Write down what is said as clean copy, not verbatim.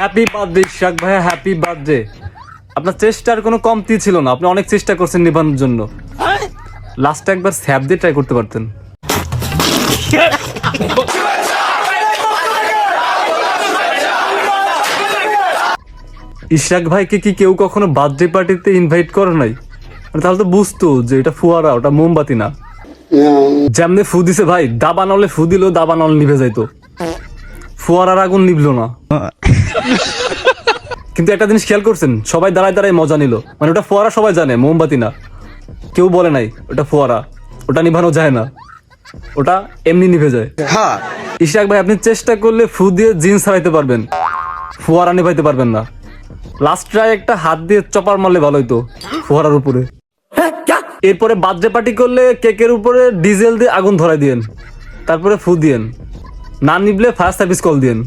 Happy birthday Ishraq ভাইয়া, happy birthday. আপনার চেষ্টার কোনো কমতি ছিল না, আপনি অনেক চেষ্টা করছেন নিভানোর জন্য। লাস্টে একবার স্যাপ দিয়ে ট্রাই করতে পারতেন। ইশরাক ভাইকে কি কেউ কখনো বার্থডে পার্টিতে ইনভাইট করে নাই? মানে তাহলে তো বুঝতো যে এটা ফুয়ারা, ওটা মোমবাতি না। যেমনি ফু দিছে ভাই, দাবা নলে ফু দিলেও দাবা নল নিভে যাইতো, ফুয়ারার আগুন নিভলো না। কিন্তু একটা জিনিস খেয়াল করছেন, সবাই দাঁড়ায় দাঁড়ায় মজা নিল। মানে ওটা ফোয়ারা, সবাই জানে মোমবাতি না, কেউ বলে নাই ওটা ফোয়ারা, ওটা নিভানো যায় না, ওটা এমনি নিভে যায়। ইশরাক ভাই, আপনি চেষ্টা করলে ফু দিয়ে জিন্স হারাইতে পারবেন, ফোয়ারা নিভাইতে পারবেন না। লাস্ট ট্রাই একটা হাত দিয়ে চপার মারলে ভালো হইতো ফোয়ারার উপরে। এরপরে বার্থডে পার্টি করলে কেকের উপরে ডিজেল দিয়ে আগুন ধরাই দিয়েন, তারপরে ফু দিয়েন, না নিবলে ফায়ার সার্ভিস কল দিয়েন।